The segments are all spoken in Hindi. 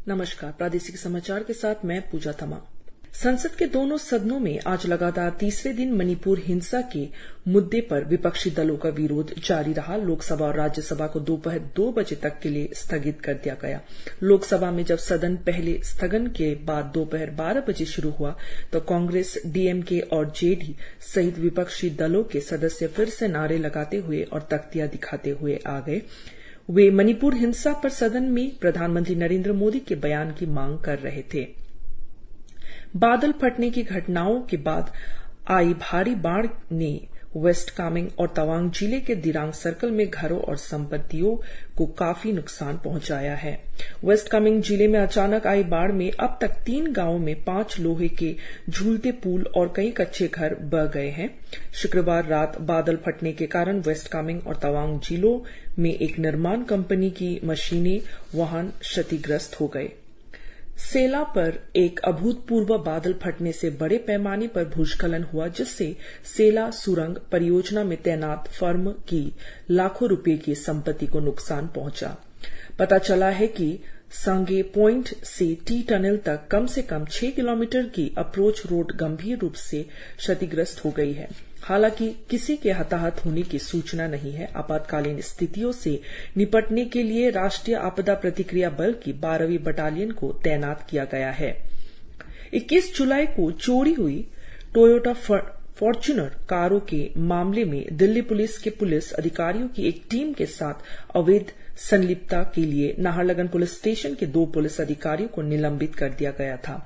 नमस्कार, प्रादेशिक समाचार के साथ मैं पूजा थमा। संसद के दोनों सदनों में आज लगातार तीसरे दिन मणिपुर हिंसा के मुद्दे पर विपक्षी दलों का विरोध जारी रहा। लोकसभा और राज्यसभा को दोपहर 2 बजे तक के लिए स्थगित कर दिया गया। लोकसभा में जब सदन पहले स्थगन के बाद दोपहर 12 बजे शुरू हुआ तो कांग्रेस, डीएमके और जेडी सहित विपक्षी दलों के सदस्य फिर से नारे लगाते हुए और तख्तियां दिखाते हुए आ गए। वे मणिपुर हिंसा पर सदन में प्रधानमंत्री नरेंद्र मोदी के बयान की मांग कर रहे थे। बादल फटने की घटनाओं के बाद आई भारी बाढ़ ने वेस्ट कामेंग और तवांग जिले के दिरांग सर्कल में घरों और संपत्तियों को काफी नुकसान पहुंचाया है। वेस्ट कामेंग जिले में अचानक आई बाढ़ में अब तक 3 गांवों में 5 लोहे के झूलते पुल और कई कच्चे घर बह गए हैं। शुक्रवार रात बादल फटने के कारण वेस्ट कामेंग और तवांग जिलों में एक निर्माण कंपनी की मशीनें, वाहन क्षतिग्रस्त हो गए। सेला पर एक अभूतपूर्व बादल फटने से बड़े पैमाने पर भूस्खलन हुआ, जिससे सेला सुरंग परियोजना में तैनात फर्म की लाखों रुपए की संपत्ति को नुकसान पहुंचा। पता चला है कि सांगे पॉइंट से टी टनल तक कम से कम 6 किलोमीटर की अप्रोच रोड गंभीर रूप से क्षतिग्रस्त हो गई है। हालांकि किसी के हताहत होने की सूचना नहीं है। आपातकालीन स्थितियों से निपटने के लिए राष्ट्रीय आपदा प्रतिक्रिया बल की 12वीं बटालियन को तैनात किया गया है। 21 जुलाई को चोरी हुई टोयोटा फॉर्च्यूनर कारों के मामले में दिल्ली पुलिस के पुलिस अधिकारियों की एक टीम के साथ अवैध संलिप्तता के लिए नाहरलगुन पुलिस स्टेशन के 2 पुलिस अधिकारियों को निलंबित कर दिया गया था।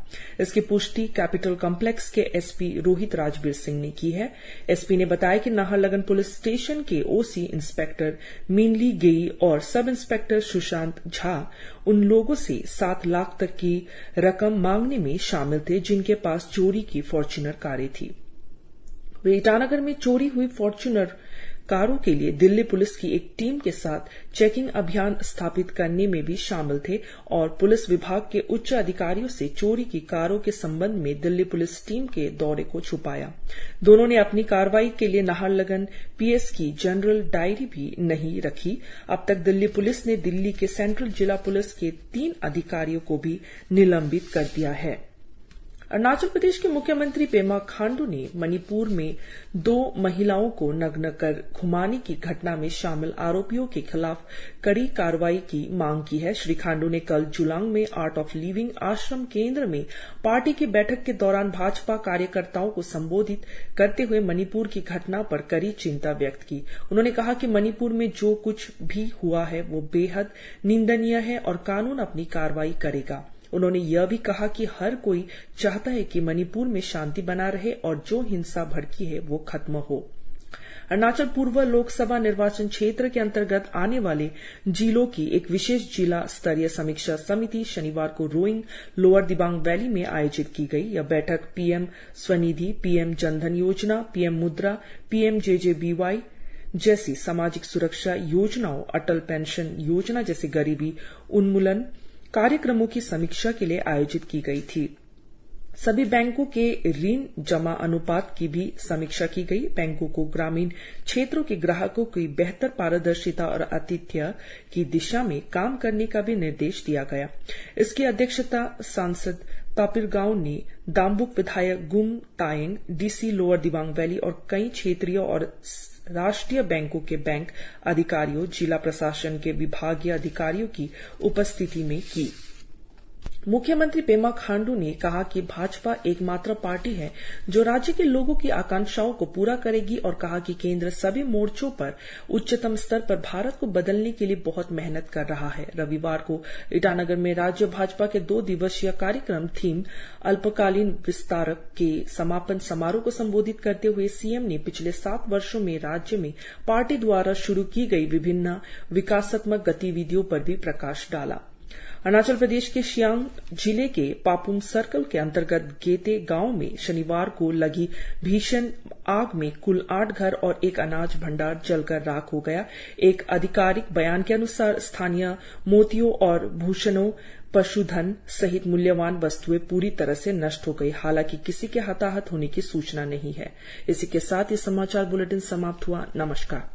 इसकी पुष्टि कैपिटल कॉम्प्लेक्स के एसपी रोहित राजबीर सिंह ने की है। एसपी ने बताया कि नाहरलगुन पुलिस स्टेशन के ओसी इंस्पेक्टर मीनली गेई और सब इंस्पेक्टर सुशांत झा उन लोगों से 7 लाख तक की रकम मांगने में शामिल थे जिनके पास चोरी की फॉर्च्यूनर कारें थी। वे ईटानगर में चोरी हुई फॉर्च्यूनर कारों के लिए दिल्ली पुलिस की एक टीम के साथ चेकिंग अभियान स्थापित करने में भी शामिल थे और पुलिस विभाग के उच्च अधिकारियों से चोरी की कारों के संबंध में दिल्ली पुलिस टीम के दौरे को छुपाया। दोनों ने अपनी कार्रवाई के लिए नाहरलगुन पीएस की जनरल डायरी भी नहीं रखी। अब तक दिल्ली पुलिस ने दिल्ली के सेंट्रल जिला पुलिस के 3 अधिकारियों को भी निलंबित कर दिया है। अरुणाचल प्रदेश के मुख्यमंत्री पेमा खांडू ने मणिपुर में 2 महिलाओं को नग्न कर घुमाने की घटना में शामिल आरोपियों के खिलाफ कड़ी कार्रवाई की मांग की है। श्री खांडू ने कल जुलांग में आर्ट ऑफ लिविंग आश्रम केंद्र में पार्टी की बैठक के दौरान भाजपा कार्यकर्ताओं को संबोधित करते हुए मणिपुर की घटना पर कड़ी चिंता व्यक्त की। उन्होंने कहा कि मणिपुर में जो कुछ भी हुआ है वो बेहद निंदनीय है और कानून अपनी कार्रवाई करेगा। उन्होंने यह भी कहा कि हर कोई चाहता है कि मणिपुर में शांति बना रहे और जो हिंसा भड़की है वो खत्म हो। अरुणाचल पूर्व लोकसभा निर्वाचन क्षेत्र के अंतर्गत आने वाले जिलों की एक विशेष जिला स्तरीय समीक्षा समिति शनिवार को रोइंग लोअर दिबांग वैली में आयोजित की गई। यह बैठक पीएम स्वनिधि, पीएम जनधन योजना, पीएम मुद्रा, पीएमजेजेबीवाई जैसी सामाजिक सुरक्षा योजनाओं, अटल पेंशन योजना जैसे गरीबी उन्मूलन कार्यक्रमों की समीक्षा के लिए आयोजित की गई थी। सभी बैंकों के ऋण जमा अनुपात की भी समीक्षा की गई। बैंकों को ग्रामीण क्षेत्रों के ग्राहकों की बेहतर पारदर्शिता और आतिथ्य की दिशा में काम करने का भी निर्देश दिया गया। इसकी अध्यक्षता सांसद तापिर गांव ने दाम्बुक विधायक गुंग Tayeng, DC lower Dibang valley और कई क्षेत्रीय और राष्ट्रीय बैंकों के बैंक अधिकारियों, जिला प्रशासन के विभागीय अधिकारियों की उपस्थिति में की। मुख्यमंत्री पेमा खांडू ने कहा कि भाजपा एकमात्र पार्टी है जो राज्य के लोगों की आकांक्षाओं को पूरा करेगी और कहा कि केंद्र सभी मोर्चों पर उच्चतम स्तर पर भारत को बदलने के लिए बहुत मेहनत कर रहा है। रविवार को ईटानगर में राज्य भाजपा के 2 दिवसीय कार्यक्रम थीम अल्पकालीन विस्तार के समापन समारोह को संबोधित करते हुए सीएम ने पिछले 7 वर्षों में राज्य में पार्टी द्वारा शुरू की गई विभिन्न विकासात्मक गतिविधियों पर भी प्रकाश डाला। अरुणाचल प्रदेश के सियांग जिले के पापुम सर्कल के अंतर्गत गेते गांव में शनिवार को लगी भीषण आग में कुल 8 घर और एक अनाज भंडार जलकर राख हो गया। एक आधिकारिक बयान के अनुसार स्थानीय मोतियों और भूषणों, पशुधन सहित मूल्यवान वस्तुएं पूरी तरह से नष्ट हो गई। हालांकि किसी के हताहत होने की सूचना नहीं है। इसी के साथ ये समाचार बुलेटिन समाप्त हुआ। नमस्कार।